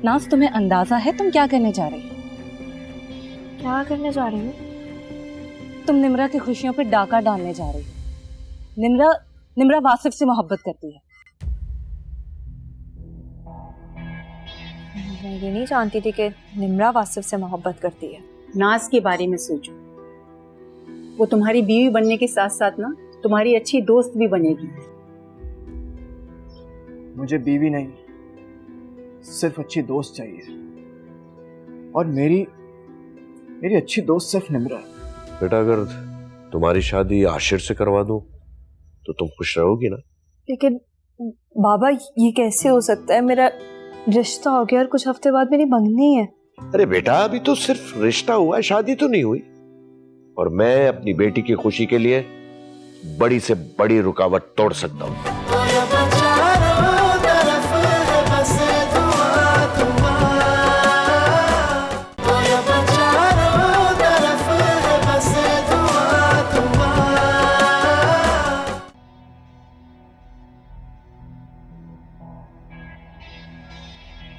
नाज, तुम्हें अंदाजा है तुम क्या करने जा रही हो? क्या करने जा रही हूँ? तुम निम्रा की खुशियों पे डाका डालने जा रही हो। निम्रा वासिफ से मोहब्बत करती है। मैं ये नहीं जानती थी कि निम्रा वासिफ से मोहब्बत करती है। नाज के बारे में सोचो, वो तुम्हारी बीवी बनने के साथ साथ ना तुम्हारी अच्छी दोस्त भी बनेगी। मुझे बीवी नहीं, सिर्फ अच्छी दोस्त चाहिए, और मेरी अच्छी दोस्त सिर्फ निम्रा है। बेटा, अगर तुम्हारी शादी आशिर से करवा दूं तो तुम खुश रहोगी ना? लेकिन बाबा, ये कैसे हो सकता है? मेरा रिश्ता हो गया और कुछ हफ्ते बाद मेरी मंगनी है। अरे बेटा, अभी तो सिर्फ रिश्ता हुआ है, शादी तो नहीं हुई। और मैं अपनी बेटी की खुशी के लिए बड़ी से बड़ी रुकावट तोड़ सकता हूँ।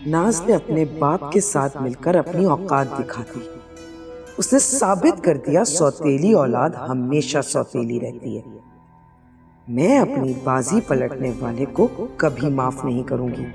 नाज ने अपने बाप के साथ मिलकर अपनी औकात दिखा दी। उसने साबित कर दिया सौतेली औलाद हमेशा सौतेली रहती है। मैं अपनी बाजी पलटने वाले को कभी माफ नहीं करूंगी।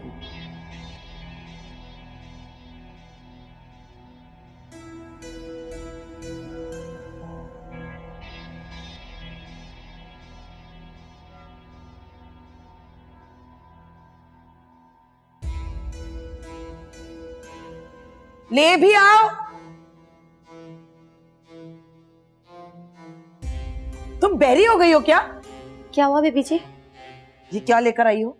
ले भी आओ। तुम बहरी हो गई हो क्या? क्या हुआ बेबी जी? ये क्या लेकर आई हो?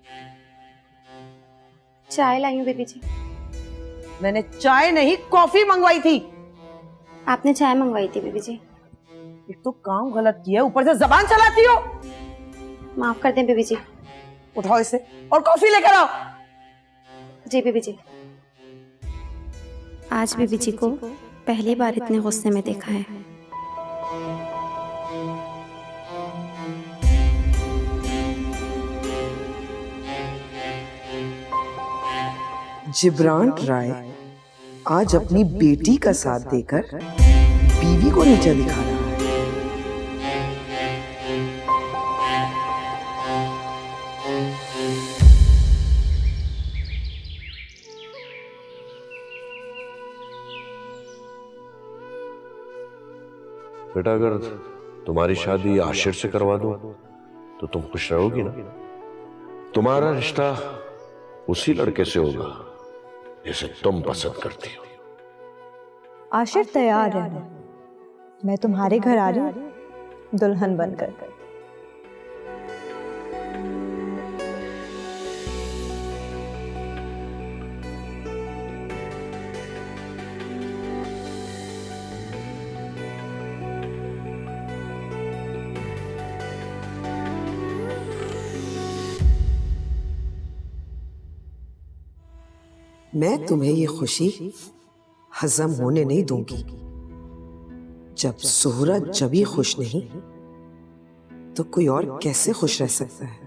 चाय लाई हूँ बेबी जी। मैंने चाय नहीं, कॉफी मंगवाई थी। आपने चाय मंगवाई थी बेबी जी। एक तो काम गलत किया, ऊपर से जबान चलाती हो। माफ कर दें बेबी जी। उठाओ इसे और कॉफी लेकर आओ। जी बेबी जी। आज बेबी जी को पहली बार इतने गुस्से में देखा है। जिब्रान राय आज अपनी बेटी का साथ देकर बीवी को नीचा दिखा रहा है। बेटा, अगर तुम्हारी शादी आशिर से करवा दूं तो तुम खुश रहोगी ना? तुम्हारा रिश्ता उसी लड़के से होगा जिसे तुम पसंद करती हो। आशिर तैयार है, मैं तुम्हारे घर आ रही हूँ दुल्हन बनकर। मैं तुम्हें ये खुशी हजम होने नहीं दूंगी। जब सोहरा जब ही खुश नहीं तो कोई और कैसे खुश रह सकता है?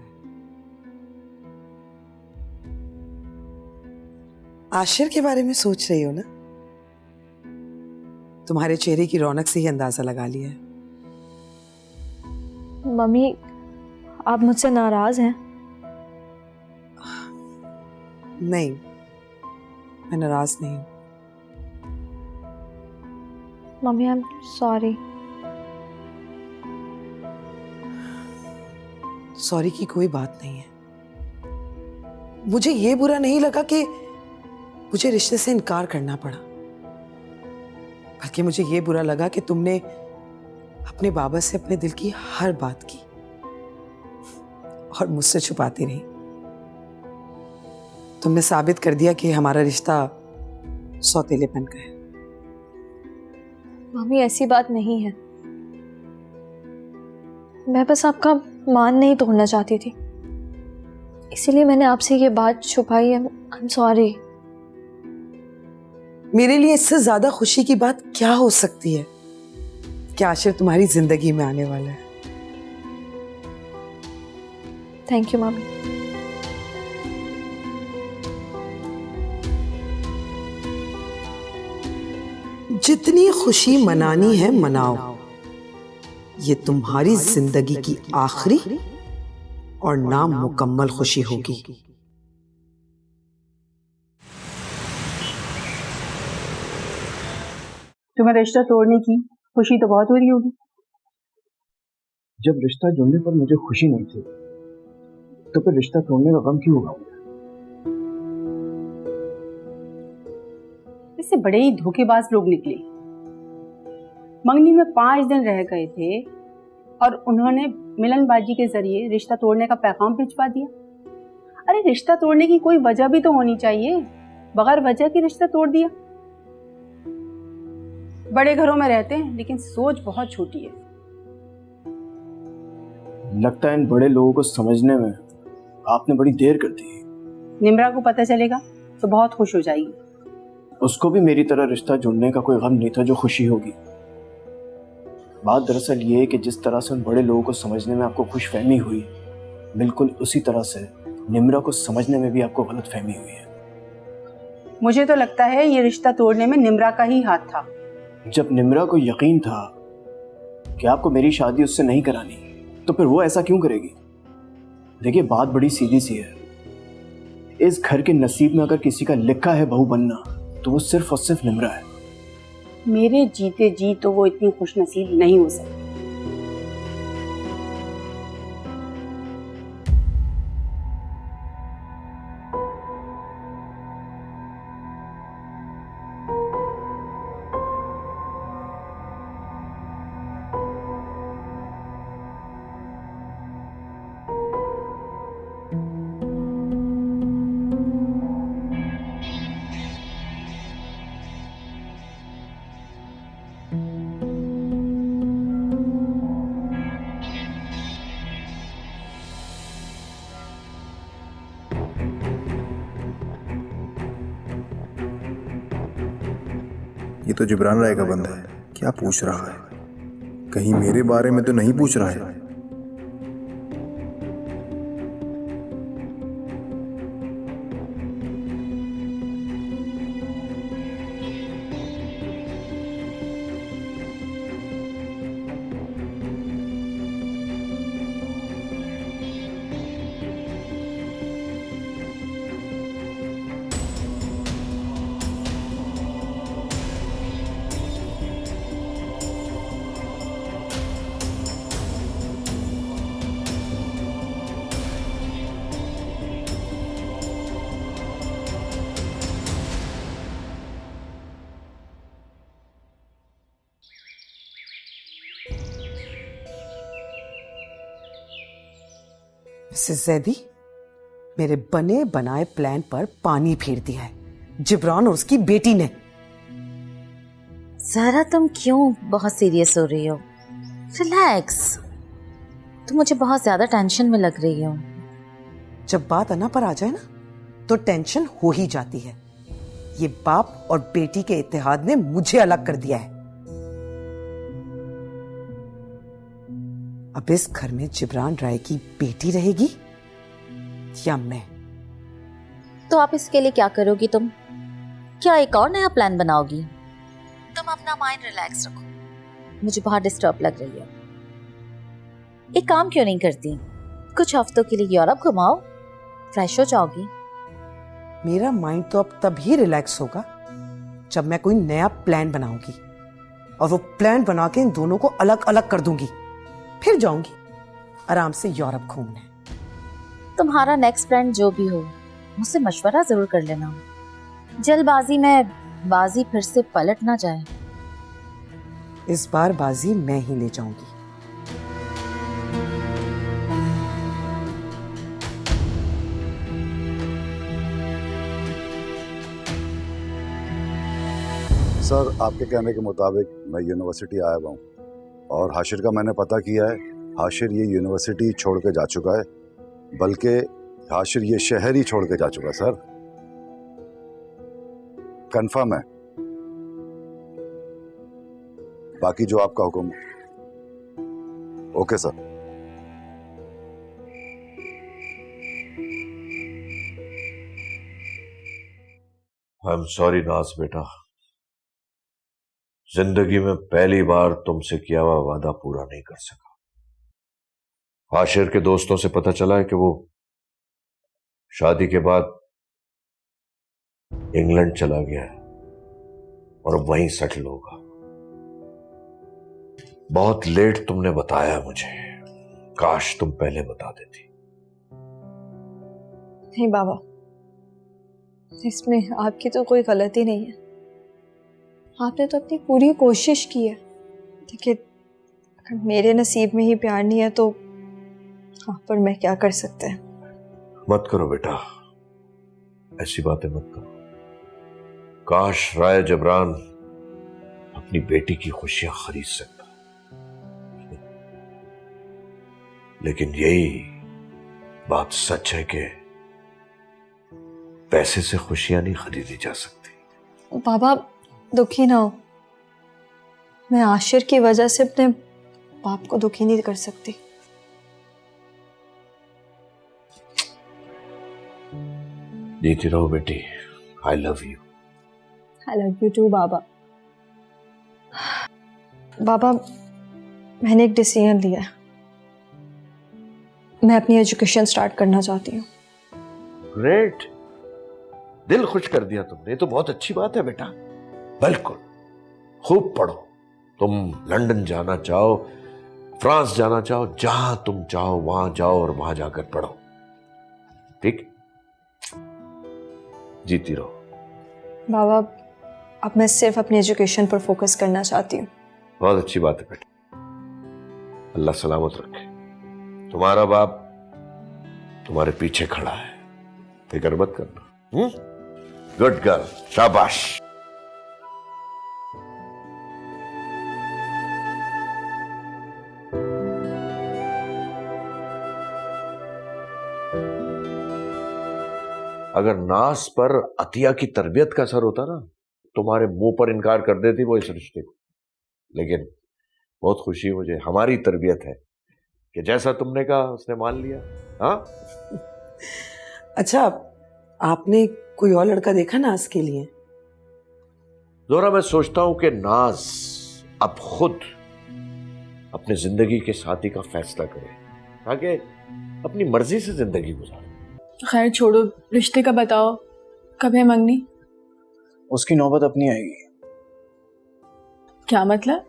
आशिर के बारे में सोच रही हो ना? तुम्हारे चेहरे की रौनक से ही अंदाजा लगा लिया है। मम्मी, आप मुझसे नाराज हैं? नहीं, मैं नाराज नहीं हूं। Mummy, I am sorry. Sorry की कोई बात नहीं है। मुझे ये बुरा नहीं लगा कि मुझे रिश्ते से इनकार करना पड़ा, बल्कि मुझे ये बुरा लगा कि तुमने अपने बाबा से अपने दिल की हर बात की और मुझसे छुपाती रही। तुमने साबित कर दिया कि हमारा रिश्ता सौतेलेपन का है। मम्मी, ऐसी बात नहीं है। मैं बस आपका मान नहीं तोड़ना चाहती थी, इसीलिए मैंने आपसे ये बात छुपाई। I am sorry. मेरे लिए इससे ज्यादा खुशी की बात क्या हो सकती है कि आशिर तुम्हारी जिंदगी में आने वाला है। Thank you mummy. जितनी खुशी मनानी है मनाओ, ये तुम्हारी जिंदगी की आखिरी और नामुकम्मल खुशी होगी। तुम्हें रिश्ता तोड़ने की खुशी तो बहुत हो रही होगी। जब रिश्ता जुड़ने पर मुझे खुशी नहीं थी, तो फिर रिश्ता तोड़ने का गम क्यों होगा? इससे बड़े ही धोखेबाज लोग निकले। मंगनी में 5 दिन रह गए थे और उन्होंने मिलनबाजी के जरिए रिश्ता तोड़ने का पैगाम भिजवा दिया। अरे रिश्ता तोड़ने की कोई वजह भी तो होनी चाहिए, बगैर वजह की रिश्ता तोड़ दिया। बड़े घरों में रहते हैं लेकिन सोच बहुत छोटी है। लगता है इन बड़े लोगों को समझने में आपने बड़ी देर कर दी। निम्रा को पता चलेगा तो बहुत खुश हो जाएगी। उसको भी मेरी तरह रिश्ता जुड़ने का कोई गम नहीं था जो खुशी होगी। बात दरअसल ये है कि जिस तरह से उन बड़े लोगों को समझने में आपको खुशफहमी हुई, बिल्कुल उसी तरह से निम्रा को समझने में भी आपको गलतफहमी हुई है। मुझे तो लगता है ये रिश्ता तोड़ने में निम्रा का ही हाथ था। जब निम्रा को यकीन था कि आपको मेरी शादी उससे नहीं करानी, तो फिर वो ऐसा क्यों करेगी? देखिए, बात बड़ी सीधी सी है। इस घर के नसीब में अगर किसी का लिखा है बहू बनना, तो वो सिर्फ और सिर्फ निम्रा है। मेरे जीते जी तो वो इतनी खुशनसीब नहीं हो सकती। ये तो जिब्रान राय का बंदा है, क्या पूछ रहा है? कहीं मेरे बारे में तो नहीं पूछ रहा है? मिसेस जैदी, मेरे बने बनाए प्लान पर पानी फेर दिया है जिब्रान और उसकी बेटी ने। ज़हरा, तुम क्यों बहुत सीरियस हो रही हो? रिलैक्स, तुम मुझे बहुत ज्यादा टेंशन में लग रही हो। जब बात अना पर आ जाए ना, तो टेंशन हो ही जाती है। ये बाप और बेटी के इत्तेहाद ने मुझे अलग कर दिया है। अब इस घर में जिब्रान राय की बेटी रहेगी या मैं? तो आप इसके लिए क्या करोगी? तुम क्या एक और नया प्लान बनाओगी? तुम अपना माइंड रिलैक्स रखो, मुझे बहुत डिस्टर्ब लग रही है। एक काम क्यों नहीं करती, कुछ हफ्तों के लिए यूरोप घुमाओ, फ्रेश हो जाओगी। मेरा माइंड तो अब तभी रिलैक्स होगा जब मैं कोई नया प्लान बनाऊंगी, और वो प्लान बना के इन दोनों को अलग अलग कर दूंगी। फिर जाऊंगी आराम से यूरोप घूमने। तुम्हारा नेक्स्ट प्लान जो भी हो, मुझसे मशवरा जरूर कर लेना। जल्दबाजी में बाजी फिर से पलट ना जाए। इस बार बाजी मैं ही ले जाऊंगी। सर, आपके कहने के मुताबिक मैं यूनिवर्सिटी आया हुआ हूँ और हाशिर का मैंने पता किया है। हाशिर ये यूनिवर्सिटी छोड़ के जा चुका है, बल्कि हाशिर ये शहर ही छोड़ के जा चुका है। सर, कंफर्म है। बाकी जो आपका हुक्म। Okay sir. I am sorry नाज बेटा, जिंदगी में पहली बार तुमसे किया हुआ वादा पूरा नहीं कर सका। आशिर के दोस्तों से पता चला है कि वो शादी के बाद इंग्लैंड चला गया है और अब वहीं सेटल होगा। बहुत लेट तुमने बताया मुझे, काश तुम पहले बता देती। नहीं बाबा, इसमें आपकी तो कोई गलती नहीं है। आपने तो अपनी पूरी कोशिश की है, देखिए अगर मेरे नसीब में ही प्यार नहीं है तो आप पर मैं क्या कर सकते हैं। मत करो बेटा, ऐसी बातें मत करो। काश राय जबरान अपनी बेटी की खुशियां खरीद सकता, लेकिन यही बात सच है कि पैसे से खुशियां नहीं खरीदी जा सकती। बाबा दुखी ना हो, मैं आशिर की वजह से अपने बाप को दुखी नहीं कर सकती। जीती रहो बेटी, I love you. I love you too बाबा। बाबा मैंने एक डिसीजन लिया है, मैं अपनी एजुकेशन स्टार्ट करना चाहती हूँ। ग्रेट, दिल खुश कर दिया तुमने, ये तो बहुत अच्छी बात है बेटा। बिल्कुल, खूब पढ़ो। तुम लंदन जाना चाहो, फ्रांस जाना चाहो, जहां तुम चाहो वहां जाओ और वहां जाकर पढ़ो। ठीक, जीती रहो। बाबा अब मैं सिर्फ अपनी एजुकेशन पर फोकस करना चाहती हूँ। बहुत अच्छी बात है बेटा, अल्लाह सलामत रखे। तुम्हारा बाप तुम्हारे पीछे खड़ा है, फिक्र मत करना। गुड गर्ल, शाबाश। अगर नास पर अतिया की तरबियत का असर होता ना, तुम्हारे मुंह पर इनकार कर देती वो इस रिश्ते को। लेकिन बहुत खुशी मुझे, हमारी तरबियत है कि जैसा तुमने कहा उसने मान लिया। हाँ अच्छा, आपने कोई और लड़का देखा नाज के लिए? जोरा, मैं सोचता हूं कि नाज अब खुद अपने जिंदगी के साथी का फैसला करे ताकि अपनी मर्जी से जिंदगी गुजारे। खैर छोड़ो, रिश्ते का बताओ, कब है मंगनी? उसकी नौबत अपनी आएगी। क्या मतलब?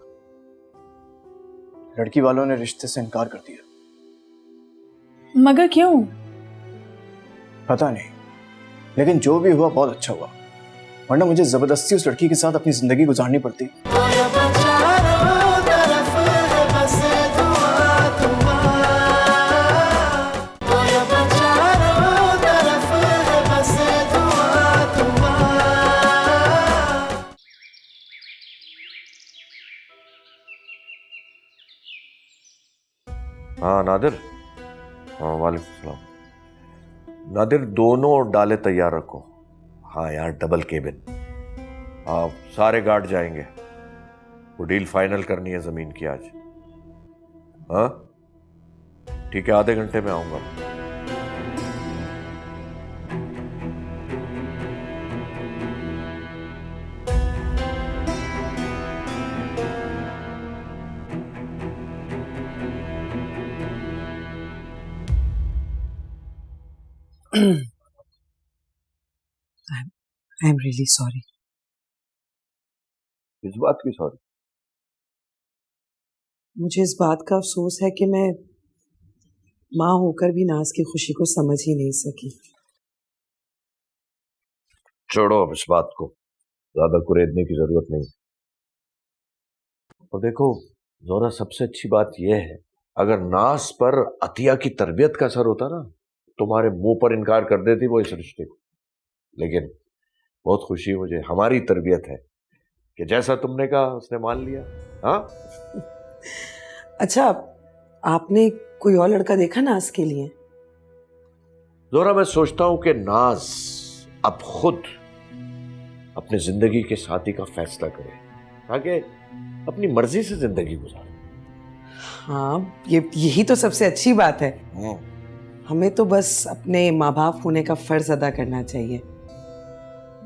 लड़की वालों ने रिश्ते से इनकार कर दिया। मगर क्यों? पता नहीं, लेकिन जो भी हुआ बहुत अच्छा हुआ, वरना मुझे जबरदस्ती उस लड़की के साथ अपनी जिंदगी गुजारनी पड़ती। हाँ नादिर, हाँ वालेकुम सलाम। नादिर, दोनों डाले तैयार रखो। हाँ यार, डबल केबिन। हाँ, सारे गार्ड जाएंगे, वो डील फाइनल करनी है जमीन की आज। हाँ ठीक है, आधे घंटे में आऊंगा। I am really sorry. इस बात की सॉरी? मुझे इस बात का अफसोस है कि मैं माँ होकर भी नाज की खुशी को समझ ही नहीं सकी। छोड़ो अब इस बात को, ज्यादा कुरेदने की जरूरत नहीं। और देखो जोरा, सबसे अच्छी बात यह है, अगर नास पर अतिया की तरबियत का असर होता ना, तुम्हारे मुंह पर इनकार कर देती वो इस रिश्ते को। लेकिन बहुत खुशी मुझे, हमारी तरबियत है कि जैसा तुमने कहा उसने मान लिया। हाँ अच्छा, आपने कोई और लड़का देखा नाज के लिए? जोरा, मैं सोचता हूं कि नाज अब खुद अपने जिंदगी के साथी का फैसला करे ताकि अपनी मर्जी से जिंदगी गुजारे। हाँ, यही तो सबसे अच्छी बात है। हमें तो बस अपने माँ बाप होने का फर्ज अदा करना चाहिए,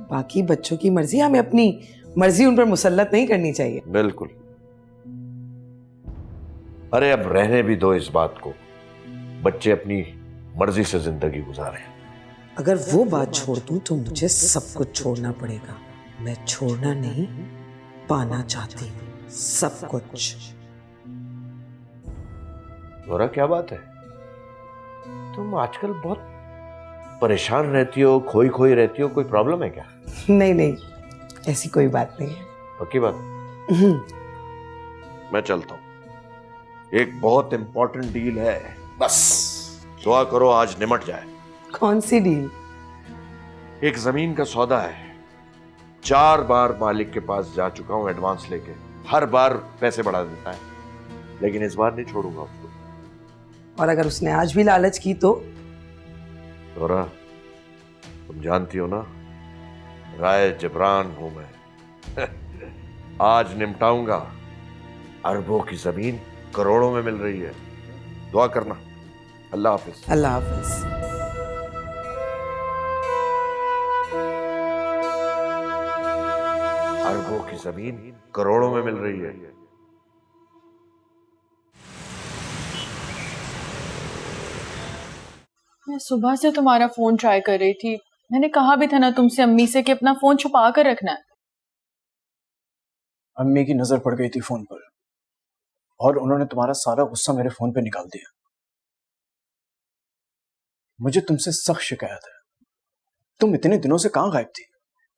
बाकी बच्चों की मर्जी हमें अपनी मर्जी उन पर मुसल्लत नहीं करनी चाहिए। बिल्कुल। अरे अब रहने भी दो इस बात को, बच्चे अपनी मर्जी से जिंदगी गुजारें। अगर वो बात छोड़ दूं तो मुझे सब कुछ छोड़ना पड़ेगा। मैं छोड़ना नहीं, पाना चाहती हूँ सब कुछ। नोरा क्या बात है, तुम आजकल बहुत परेशान रहती हो, खोई खोई रहती हो, कोई प्रॉब्लम है क्या? नहीं नहीं, ऐसी कोई बात नहीं है। पक्की बात? मैं चलता हूं, एक बहुत इंपॉर्टेंट डील है, बस दुआ करो आज निमट जाए। कौन सी डील? एक जमीन का सौदा है, 4 बार मालिक के पास जा चुका हूं एडवांस लेके, हर बार पैसे बढ़ा देता है, लेकिन इस बार नहीं छोड़ूंगा उसको। और अगर उसने आज भी लालच की तो? नोरा तुम जानती हो ना, राय जिब्रान हूं मैं। आज निपटाऊंगा। अरबों की जमीन करोड़ों में मिल रही है, दुआ करना। अल्लाह हाफिज। अल्लाह हाफिज। अरबों की जमीन करोड़ों में मिल रही है। मैं सुबह से तुम्हारा फोन ट्राई कर रही थी। मैंने कहा भी था ना तुमसे अम्मी से कि अपना फोन छुपा कर रखना है। अम्मी की नजर पड़ गई थी फोन पर और उन्होंने तुम्हारा सारा गुस्सा मेरे फोन पे निकाल दिया। मुझे तुमसे सख्त शिकायत है, तुम इतने दिनों से कहां गायब थी?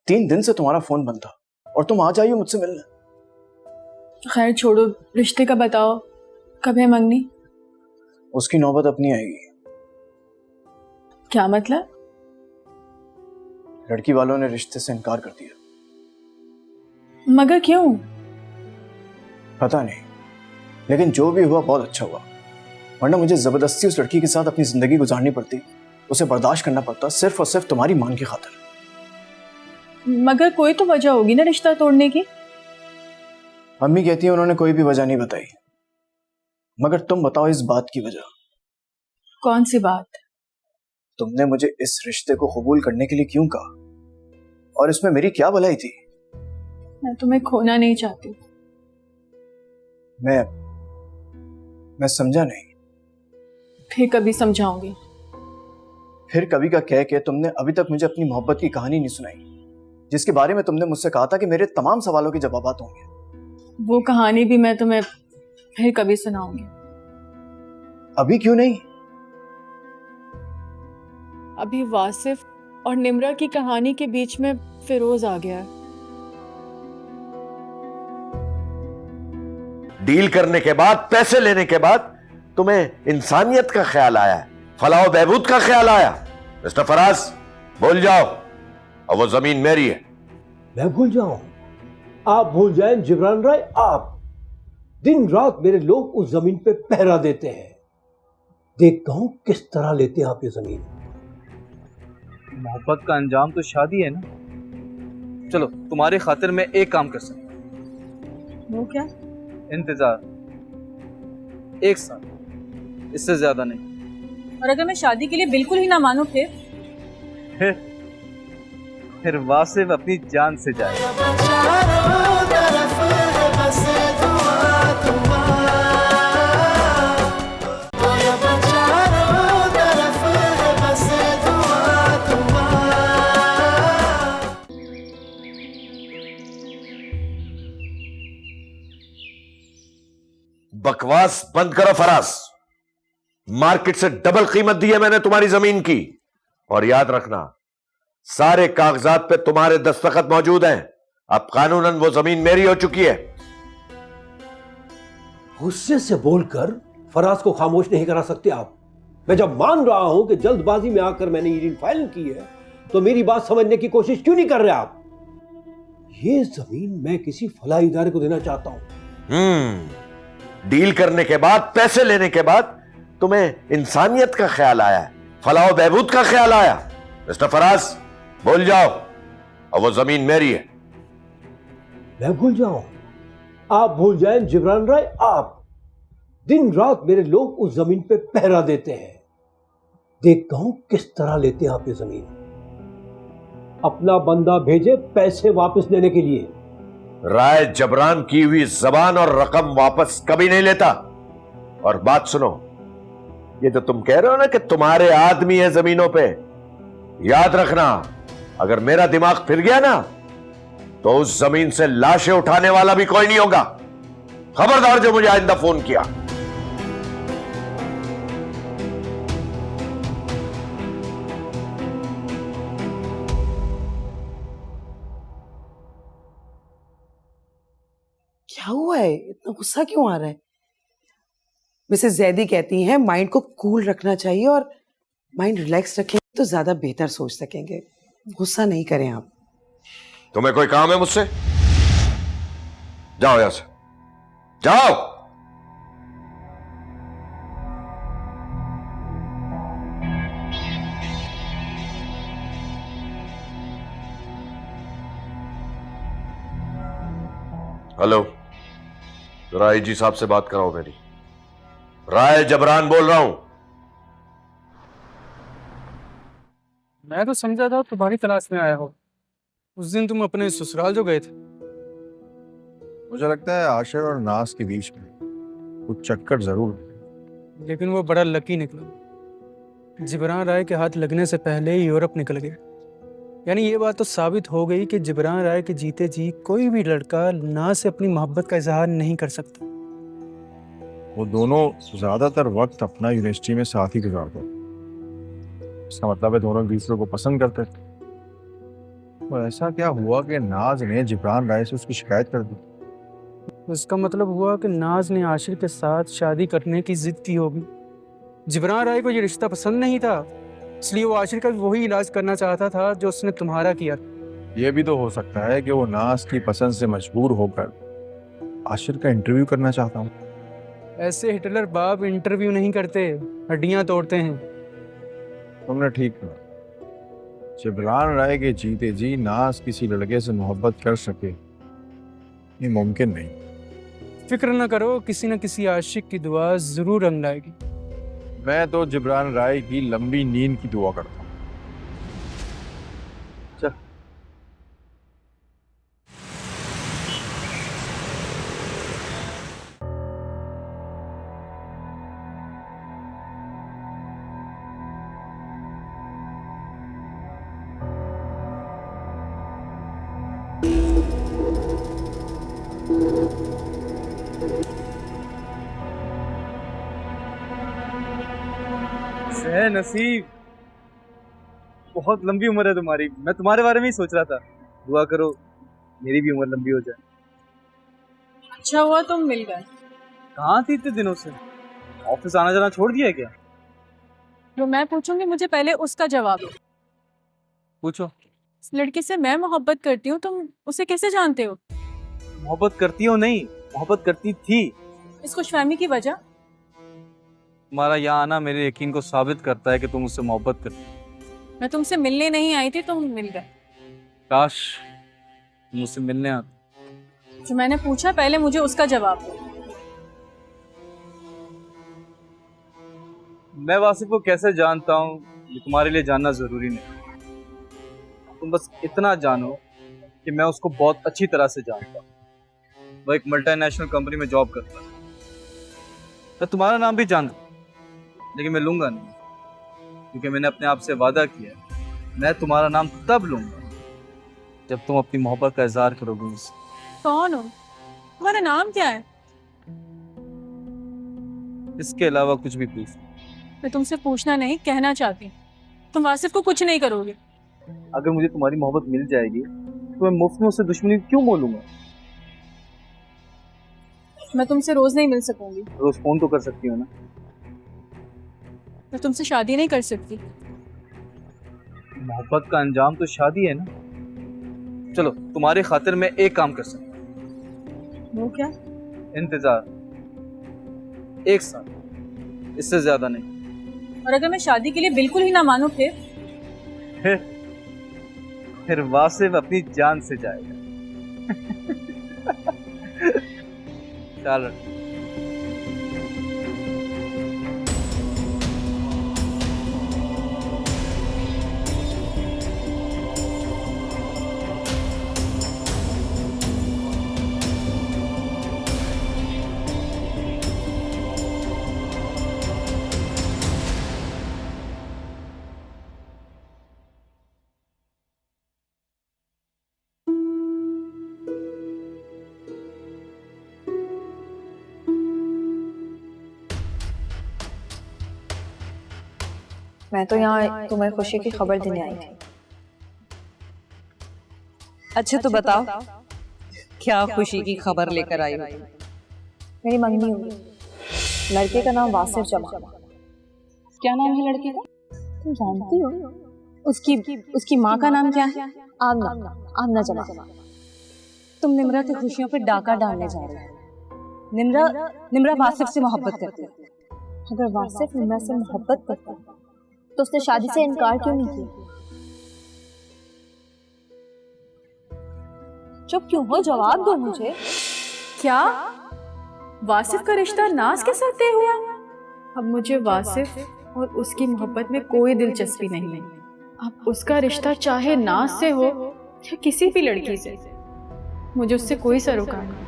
3 दिन से तुम्हारा फोन बंद था और तुम आज आई हो मुझसे मिलने। खैर छोड़ो, रिश्ते का बताओ, कब है मंगनी? उसकी नौबत अपनी आएगी। क्या मतलब? लड़की वालों ने रिश्ते से इनकार कर दिया। मगर क्यों? पता नहीं, लेकिन जो भी हुआ बहुत अच्छा हुआ, वरना मुझे जबरदस्ती उस लड़की के साथ अपनी जिंदगी गुजारनी पड़ती, उसे बर्दाश्त करना पड़ता, सिर्फ और सिर्फ तुम्हारी मान की खातिर। मगर कोई तो वजह होगी ना रिश्ता तोड़ने की। अम्मी कहती है उन्होंने कोई भी वजह नहीं बताई, मगर तुम बताओ इस बात की वजह। कौन सी बात? तुमने मुझे इस रिश्ते को कबूल करने के लिए क्यों कहा, और इसमें मेरी क्या भलाई थी? मैं तुम्हें खोना नहीं चाहती। मैं समझा नहीं। फिर कभी समझाऊंगी। फिर कभी का कह के तुमने अभी तक मुझे अपनी मोहब्बत की कहानी नहीं सुनाई, जिसके बारे में तुमने मुझसे कहा था कि मेरे तमाम सवालों के जवाब होंगे। वो कहानी भी मैं तुम्हें फिर कभी सुनाऊंगी। अभी क्यों नहीं? अभी वासिफ और निम्रा की कहानी के बीच में फिरोज आ गया है। डील करने के बाद, पैसे लेने के बाद तुम्हें इंसानियत का ख्याल आया है, फलाह बहबूद का ख्याल आया। मिस्टर फराज भूल जाओ, और वो जमीन मेरी है। मैं भूल जाऊं? आप भूल जाएं जिब्रान राय, आप दिन रात मेरे लोग उस जमीन पे पहरा देते हैं। देखता हूं किस तरह लेते हैं आप ये जमीन। मोहब्बत का अंजाम तो शादी है ना। चलो तुम्हारी खातिर मैं एक काम कर सकता हूं। वो क्या? इंतजार 1 साल, इससे ज्यादा नहीं। और अगर मैं शादी के लिए बिल्कुल ही ना मानूं फिर वासिफ अपनी जान से जाए। बकवास बंद करो फराज, मार्केट से डबल कीमत दी है मैंने तुम्हारी जमीन की, और याद रखना सारे कागजात पे तुम्हारे दस्तखत मौजूद हैं। अब कानूनन वो जमीन मेरी हो चुकी है। गुस्से से बोलकर फराज को खामोश नहीं करा सकते आप। मैं जब मान रहा हूं कि जल्दबाजी में आकर मैंने ये डील फाइल की है, तो मेरी बात समझने की कोशिश क्यों नहीं कर रहे आप? ये जमीन मैं किसी फलाही इदारे को देना चाहता हूं। डील करने के बाद, पैसे लेने के बाद तुम्हें इंसानियत का ख्याल आया है, फलाह बहबूद का ख्याल आया। मिस्टर फराज भूल जाओ, और वो जमीन मेरी है। मैं भूल जाऊं? आप भूल जाएं जिब्रान राय, आप दिन रात मेरे लोग उस जमीन पे पहरा देते हैं। देखता हूं किस तरह लेते हैं आप ये जमीन। अपना बंदा भेजे पैसे वापस लेने के लिए। राय जबरान की हुई जबान और रकम वापस कभी नहीं लेता। और बात सुनो, ये तो तुम कह रहे हो ना कि तुम्हारे आदमी है जमीनों पे, याद रखना अगर मेरा दिमाग फिर गया ना तो उस जमीन से लाशें उठाने वाला भी कोई नहीं होगा। खबरदार जो मुझे आइंदा फोन किया। क्या हुआ है, इतना गुस्सा क्यों आ रहा है? मिसेस जैदी कहती हैं माइंड को कूल रखना चाहिए और माइंड रिलैक्स रखें तो ज्यादा बेहतर सोच सकेंगे। गुस्सा नहीं करें आप। तुम्हें कोई काम है मुझसे? जाओ यहां से, जाओ। हेलो, राय जी साहब से बात कराओ मेरी। राय जबरान बोल रहा हूं। मैं तो समझा था तुम्हारी तलाश में आया हो। उस दिन तुम अपने ससुराल जो गए थे। मुझे लगता है आशिर और नाज के बीच में कुछ चक्कर जरूर है। लेकिन वो बड़ा लकी निकला। जिबरान राय के हाथ लगने से पहले ही यूरोप निकल गया। यानी ये बात तो साबित हो गई कि जिबरान राय के जीते जी कोई भी लड़का नाज से अपनी मोहब्बत का इजहार नहीं कर सकता। वो दोनों ज्यादातर वक्त अपना यूनिवर्सिटी में साथ ही गुजारते। इसका मतलब है दोनों एक दूसरे को पसंद करते थे। तो ऐसा क्या हुआ कि नाज ने जिबरान राय से उसकी शिकायत कर दी? इसका मतलब हुआ कि नाज ने आशिर के साथ शादी करने की जिद की होगी। जिबरान राय को ये रिश्ता पसंद नहीं था, इसलिए वो आशिर का वही इलाज करना चाहता था जो उसने तुम्हारा किया। ये भी तो हो सकता है कि वो नाज की पसंद से मजबूर होकर आशिर का इंटरव्यू करना चाहता हूँ। ऐसे हिटलर बाप इंटरव्यू नहीं करते, हड्डियां तोड़ते हैं। तुमने ठीक कहा। जिबरान राय के जीते जी नाज किसी लड़के से मोहब्बत कर सके ये मुमकिन नहीं। फिक्र न करो, किसी न किसी आशिक की दुआ जरूर रंग लाएगी। मैं तो जिबरान राय की लंबी नींद की दुआ करता हूँ। चल। है नसीब, बहुत लंबी उम्र है तुम्हारी। मैं तुम्हारे बारे में ही सोच रहा था। दुआ करो मेरी भी उम्र लंबी हो जाए। अच्छा हुआ तुम मिल गए। कहाँ थी इतने दिनों से? ऑफिस आना जाना छोड़ दिया है क्या? जो मैं पूछूंगी मुझे पहले उसका जवाब दो। पूछो। इस लड़के से मैं मोहब्बत करती हूँ, तुम उसे कैसे जानते हो? मोहब्बत करती हो नहीं, मोहब्बत करती थी। इस खुशफहमी की वजह? तुम्हारा यहाँ आना मेरे यकीन को साबित करता है कि तुम उससे मोहब्बत करती हो। मैं तुमसे मिलने नहीं आई थी, तुम मिल गए। काश तुम मुझसे मिलने आते। जो मैंने पूछा पहले मुझे उसका जवाब दो। मैं वासिफ को कैसे जानता हूँ ये तुम्हारे लिए जानना जरूरी नहीं। तुम बस इतना जानो कि मैं उसको बहुत अच्छी तरह से जानता हूँ। वो एक मल्टीनेशनल कंपनी में जॉब करता है। मैं तुम्हारा नाम भी जानता हूँ, लेकिन मैं लूंगा नहीं, क्योंकि मैंने अपने आप से वादा किया मैं तुम्हारा नाम तब लूंगा जब तुम अपनी मोहब्बत का इजहार करोगे मुझसे। कौन हो? तुम्हारा नाम क्या है? इसके अलावा कुछ भी पूछ। मैं तुमसे पूछना नहीं, कहना चाहती। तुम वासिफ को कुछ नहीं करोगे। अगर मुझे तुम्हारी मोहब्बत मिल जाएगी तो मैं मुफ्त में उससे दुश्मनी क्यों मोलूंगा? मैं तुमसे रोज नहीं मिल सकूंगी। रोज फोन तो कर सकती हो ना। मैं तुमसे शादी नहीं कर सकती। मोहब्बत का अंजाम तो शादी है ना। चलो तुम्हारे खातिर मैं एक काम कर सकता हूँ। वो क्या? इंतजार, 1 साल, इससे ज्यादा नहीं। और अगर मैं शादी के लिए बिल्कुल ही ना मानूं फिर वासिफ अपनी जान से जाएगा। चलो। मैं तो यहाँ तुम्हें खुशी की खबर देने आई थी। अच्छा तो बताओ क्या खुशी की खबर लेकर आई हो? मेरी मंगनी हुई, लड़के का नाम वासिफ जमाल। क्या नाम है लड़के का? तुम जानती हो? उसकी माँ का नाम क्या है? आमना, आमना जमाल। तुम निम्रा की खुशियों पे डाका डालने जा रहे हो। निम्रा वासिफ से मोहब्बत करती है। अगर वासिफ निम्रा से मोहब्बत करता तो उसने शादी से इनकार क्यों नहीं किया? चुप क्यों हो? जवाब दो मुझे। क्या वासिफ का रिश्ता नाज के साथ तय हुआ? अब मुझे वासिफ और उसकी मोहब्बत में कोई दिलचस्पी नहीं है। अब उसका रिश्ता चाहे नाज से हो या किसी भी लड़की से, मुझे उससे कोई सरोकार नहीं।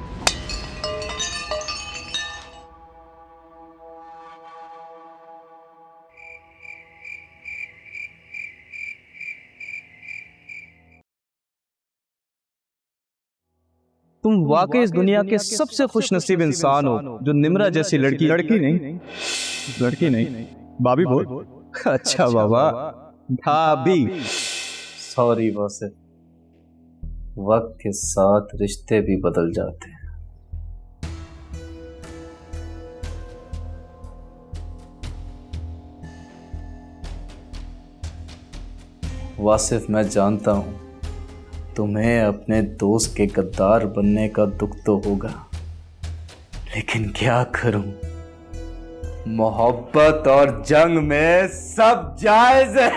तुम वाकई इस दुनिया के सबसे खुशनसीब इंसान हो जो निम्रा जैसी लड़की लड़की नहीं भाभी बोल। अच्छा बाबा, भाभी। सॉरी वासिफ, वक्त के साथ रिश्ते भी बदल जाते हैं। वासिफ, मैं जानता हूं तुम्हें अपने दोस्त के गद्दार बनने का दुख तो होगा, लेकिन क्या करूं, मोहब्बत और जंग में सब जायज है।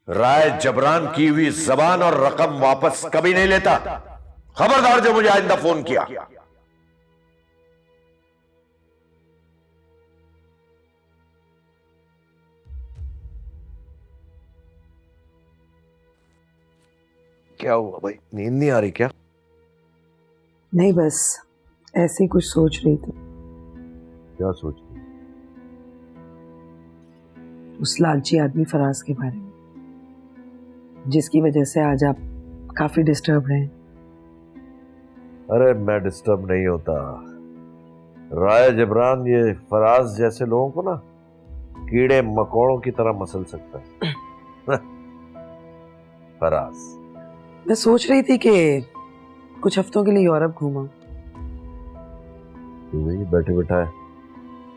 राय जबरान की हुई जबान और रकम वापस कभी नहीं लेता। खबरदार जो मुझे आइंदा फोन किया। क्या हुआ भाई, नींद नहीं आ रही क्या? नहीं, बस ऐसे ही कुछ सोच रही थी। क्या सोच रही? उस लालची आदमी फराज के बारे में, जिसकी वजह से आज आप काफी डिस्टर्ब हैं। अरे मैं डिस्टर्ब नहीं होता। राय जबरान ये फराज जैसे लोगों को ना कीड़े मकोड़ों की तरह मसल सकता है। फराज, मैं सोच रही थी कि कुछ हफ्तों के लिए यूरोप घूमा। तुम्हें बैठे बैठा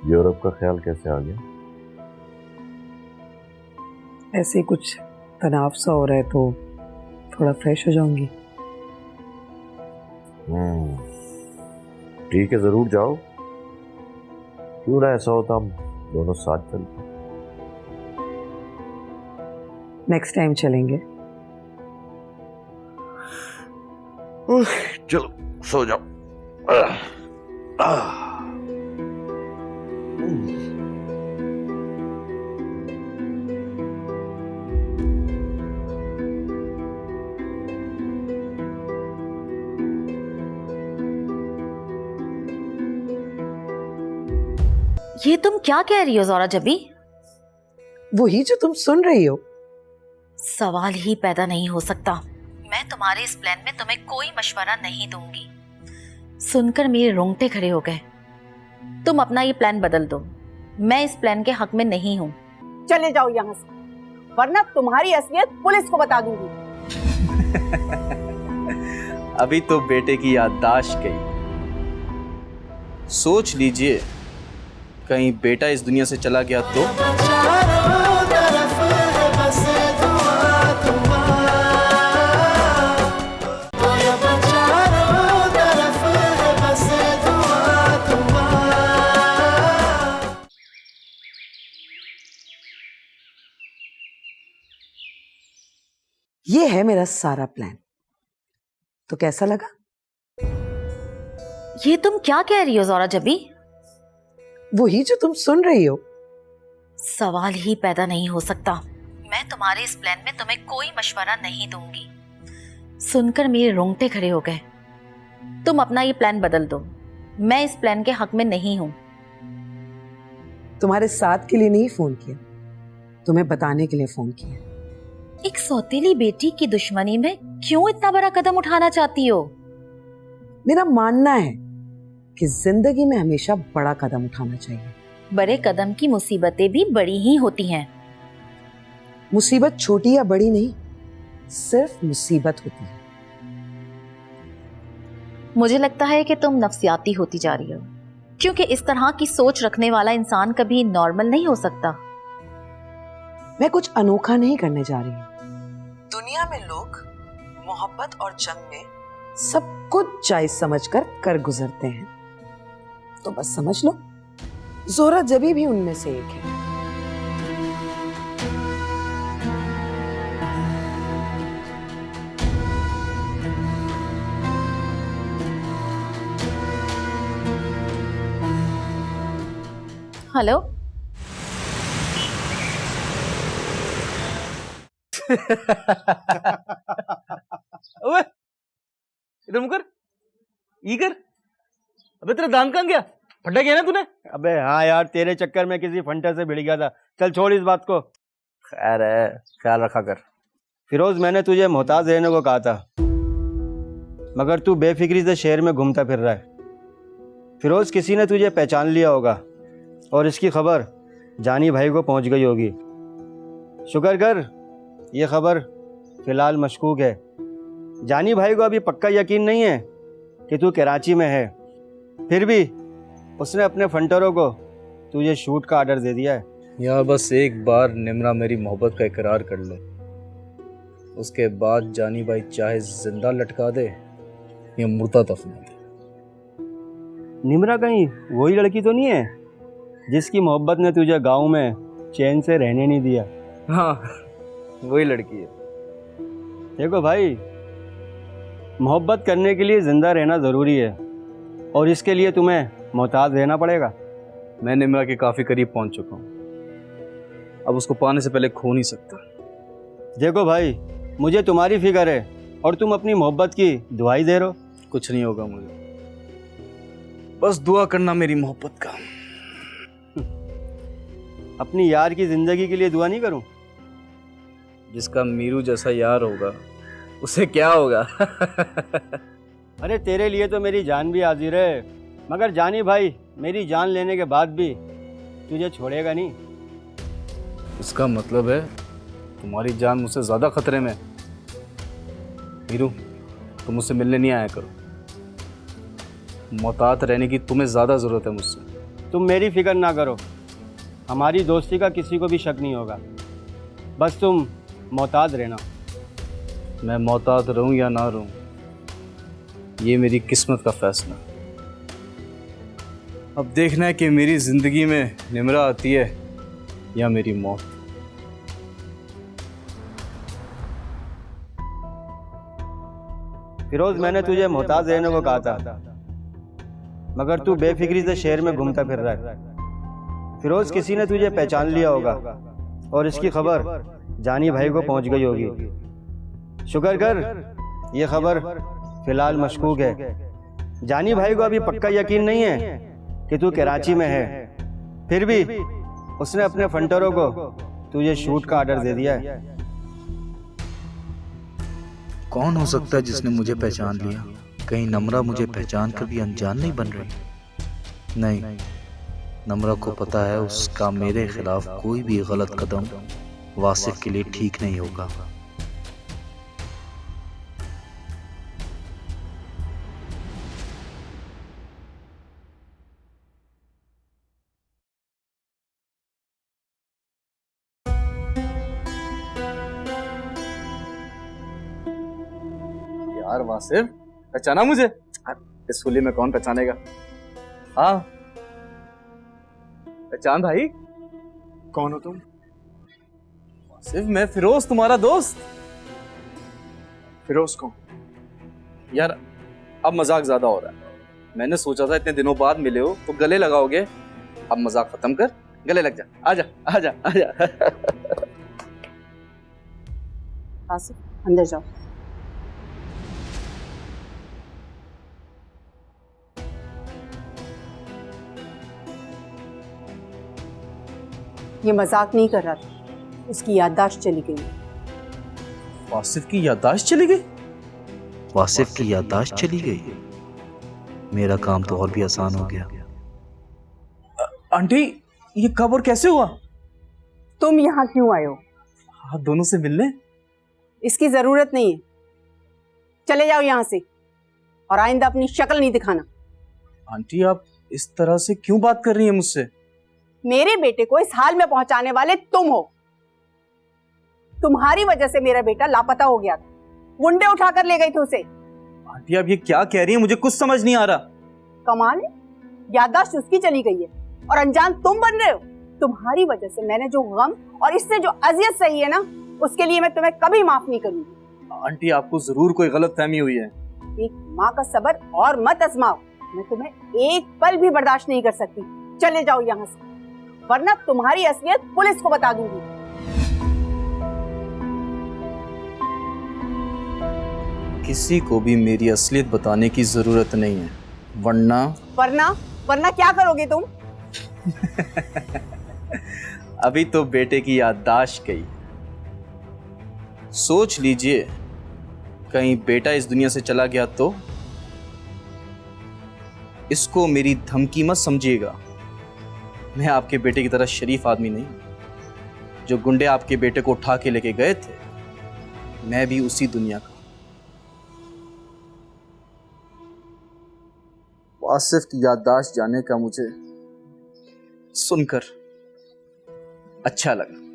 यूरोप का ख्याल कैसे आ गया? ऐसे कुछ तनाव सा हो रहा है तो थोड़ा फ्रेश हो जाऊंगी। ठीक है, जरूर जाओ। क्यों ना ऐसा होता हम दोनों साथ चलते। नेक्स्ट टाइम चलेंगे। चलो सो जाओ। ये तुम क्या कह रही हो ज़ोरा जबी? वही जो तुम सुन रही हो। सवाल ही पैदा नहीं हो सकता। मैं तुम्हारे इस प्लान में तुम्हें कोई मशवरा नहीं दूंगी। सुनकर मेरे रोंगटे खड़े हो गए। तुम अपना ये प्लान बदल दो। मैं इस प्लान के हक में नहीं हूँ। चले जाओ यहाँ से, वरना तुम्हारी असलियत पुलिस को बता दूंगी। अभी तो बेटे की याददाश्त गई। सोच लीजिए, कहीं बेटा इस दुनिया से चला गया तो? ये है मेरा सारा प्लान। तो कैसा लगा? ये तुम क्या कह रही हो ज़ोरा जबी? वही जो तुम सुन रही हो। सवाल ही पैदा नहीं हो सकता। मैं तुम्हारे इस प्लान में तुम्हें कोई मशवरा नहीं दूंगी। सुनकर मेरे रोंगटे खड़े हो गए। तुम अपना ये प्लान बदल दो। मैं इस प्लान के हक में नहीं हूं। तुम्हारे साथ के लिए नहीं फोन किया, तुम्हें बताने के लिए फोन किया। एक सौतेली बेटी की दुश्मनी में क्यों इतना बड़ा कदम उठाना चाहती हो? मेरा मानना है कि जिंदगी में हमेशा बड़ा कदम उठाना चाहिए। बड़े कदम की मुसीबतें भी बड़ी ही होती हैं। मुसीबत छोटी या बड़ी नहीं, सिर्फ मुसीबत होती है। मुझे लगता है कि तुम नफ्सियाती होती जा रही हो, क्योंकि इस तरह की सोच रखने वाला इंसान कभी नॉर्मल नहीं हो सकता। मैं कुछ अनोखा नहीं करने जा रही हूँ। दुनिया में लोग मोहब्बत और जंग में सब कुछ जायज समझकर कर गुजरते हैं, तो बस समझ लो जोहरा जबी भी उनमें से एक है। हेलो। ओए इधर मुकर, ई कर। अबे तेरा दांत कहाँ गया? फटा गया ना तूने? अबे हाँ यार, तेरे चक्कर में किसी फंटे से भिड़ गया था। चल छोड़ इस बात को। खैर है, ख्याल रखा कर। फिरोज, मैंने तुझे मोहताज रहने को कहा था, मगर तू बेफिक्री से शहर में घूमता फिर रहा है। फिरोज, किसी ने तुझे पहचान लिया होगा और इसकी खबर जानी भाई को पहुंच गई होगी। शुक्र कर, ये खबर फिलहाल मशकूक है। जानी भाई को अभी पक्का यकीन नहीं है कि तू कराची में है, फिर भी उसने अपने फंटरों को तुझे शूट का ऑर्डर दे दिया है। यार बस एक बार निम्रा मेरी मोहब्बत का इकरार कर ले, उसके बाद जानी भाई चाहे जिंदा लटका दे या मुर्दा दफना दे। निम्रा कहीं वही लड़की तो नहीं है जिसकी मोहब्बत ने तुझे गांव में चैन से रहने नहीं दिया? हाँ, वही लड़की है। देखो भाई, मोहब्बत करने के लिए जिंदा रहना ज़रूरी है और इसके लिए तुम्हें मोहताज रहना पड़ेगा। मैं निम्रा के काफ़ी करीब पहुंच चुका हूँ, अब उसको पाने से पहले खो नहीं सकता। देखो भाई, मुझे तुम्हारी फिक्र है और तुम अपनी मोहब्बत की दुआई दे रहे हो। कुछ नहीं होगा मुझे, बस दुआ करना मेरी मोहब्बत का। अपनी यार की ज़िंदगी के लिए दुआ नहीं करूं? जिसका मीरू जैसा यार होगा उसे क्या होगा? अरे तेरे लिए तो मेरी जान भी हाजिर है, मगर जानी भाई मेरी जान लेने के बाद भी तुझे छोड़ेगा नहीं। इसका मतलब है तुम्हारी जान मुझसे ज़्यादा खतरे में। मीरू, तुम मुझसे मिलने नहीं आया करो, मोहतात रहने की तुम्हें ज़्यादा ज़रूरत है मुझसे। तुम मेरी फिक्र ना करो, हमारी दोस्ती का किसी को भी शक नहीं होगा, बस तुम मोहतात रहना। मैं मोहतात रहूं या ना रहूं, ये मेरी किस्मत का फैसला। अब देखना है कि मेरी ज़िंदगी में निम्रा आती है या मेरी मौत। फिरोज, मैंने तुझे मोहताज रहने को कहा था, मगर तू बेफिक्री से शहर में घूमता फिर रहा है। फिरोज, किसी ने तुझे पहचान लिया होगा और इसकी खबर जानी भाई को पहुंच गई होगी। शुक्र कर, ये खबर फिलहाल मशकूक है। जानी भाई को अभी पक्का यकीन नहीं है कि तू कराची में है, फिर भी उसने अपने फंटरों को तुझे शूट का ऑर्डर दे दिया है। कौन हो सकता है जिसने मुझे पहचान लिया? कहीं नम्रा मुझे पहचान कर भी अनजान नहीं बन रही? नहीं, नम्रा को पता है उसका मेरे खिलाफ कोई भी गलत कदम वासिफ के लिए ठीक नहीं होगा। यार वासिफ, पहचाना मुझे? इस होली में कौन पहचानेगा? हाँ पहचान भाई। कौन हो तुम? वासिफ, मैं फिरोज, तुम्हारा दोस्त। फिरोज कौन? यार अब मजाक ज्यादा हो रहा है, मैंने सोचा था इतने दिनों बाद मिले हो तो गले लगाओगे। अब मजाक खत्म कर, गले लग जा। आजा आजा आजा। आसिफ, अंदर जाओ। ये मजाक नहीं कर रहा था, उसकी याददाश्त चली गई। वासिफ की याददाश्त चली गई? वासिफ की याददाश्त चली गई? मेरा काम तो और भी आसान हो गया। आंटी, ये कब और कैसे हुआ? तुम यहाँ क्यों आए हो? आप दोनों से मिलने? इसकी जरूरत नहीं है, चले जाओ यहाँ से और आइंदा अपनी शक्ल नहीं दिखाना। आंटी, आप इस तरह से क्यों बात कर रही हैं मुझसे? मेरे बेटे को इस हाल में पहुंचाने वाले तुम हो। तुम्हारी वजह से मेरा बेटा लापता हो गया था, गुंडे उठाकर ले गए थे उसे। आंटी, आप ये क्या कह रही हैं? मुझे कुछ समझ नहीं आ रहा। कमाल है, याददाश्त उसकी चली गई है और अनजान तुम बन रहे हो। तुम्हारी वजह से मैंने जो गम और इससे जो अजियत सही है ना, उसके लिए मैं तुम्हें कभी माफ नहीं करूंगी। आंटी, आपको जरूर कोई गलतफहमी हुई है। एक माँ का सब्र और मत आजमाओ, मैं तुम्हें एक पल भी बर्दाश्त नहीं कर सकती। चले जाओ यहाँ से, वरना तुम्हारी असलियत पुलिस को बता दूंगी। किसी को भी मेरी असलियत बताने की जरूरत नहीं है, वरना वरना क्या करोगे तुम? अभी तो बेटे की याददाश्त गई। सोच लीजिए, कहीं बेटा इस दुनिया से चला गया तो? इसको मेरी धमकी मत समझिएगा। मैं आपके बेटे की तरह शरीफ आदमी नहीं। जो गुंडे आपके बेटे को उठा के लेके गए थे, मैं भी उसी दुनिया का। वासिफ की याददाश्त जाने का मुझे सुनकर अच्छा लगा।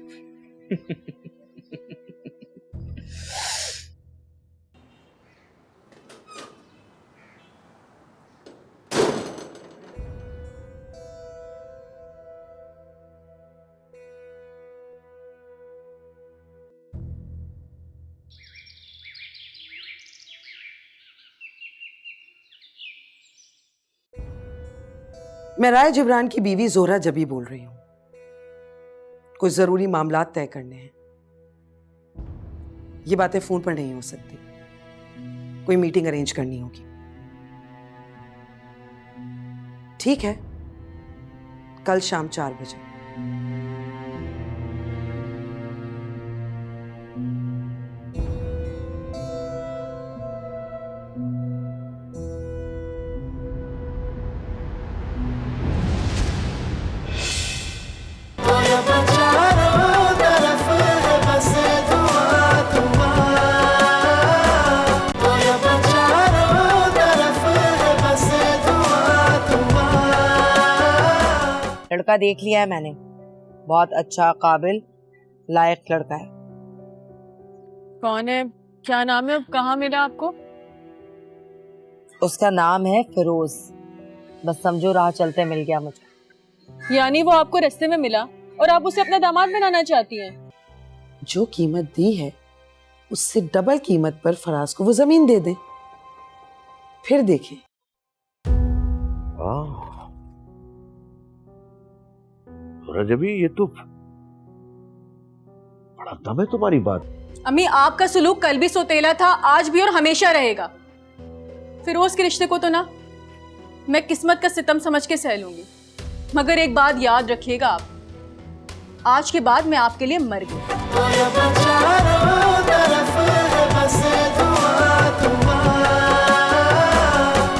मैं राय जिब्रान की बीवी जोहरा जबी बोल रही हूं। कुछ जरूरी मामलात तय करने हैं। ये बातें फोन पर नहीं हो सकती, कोई मीटिंग अरेंज करनी होगी। ठीक है, कल शाम 4 बजे। लड़का देख लिया है मैंने, बहुत अच्छा, काबिल, लायक लड़का है। कौन है, क्या नाम है, कहाँ मिला आपको? उसका नाम है फिरोज। बस समझो राह चलते मिल गया मुझे। यानी वो आपको रास्ते में मिला और आप उसे अपना दामाद बनाना चाहती हैं? जो कीमत दी है उससे डबल कीमत पर फराज को वो जमीन दे दे, फिर देखें। रजबी, ये तो बड़ा दम है तुम्हारी बात। अम्मी, आपका सुलूक कल भी सोतेला था, आज भी और हमेशा रहेगा। फिरोज के रिश्ते को तो ना मैं किस्मत का सितम समझ के सह लूंगी, मगर एक बात याद रखिएगा आप, आज के बाद मैं आपके लिए मर गई।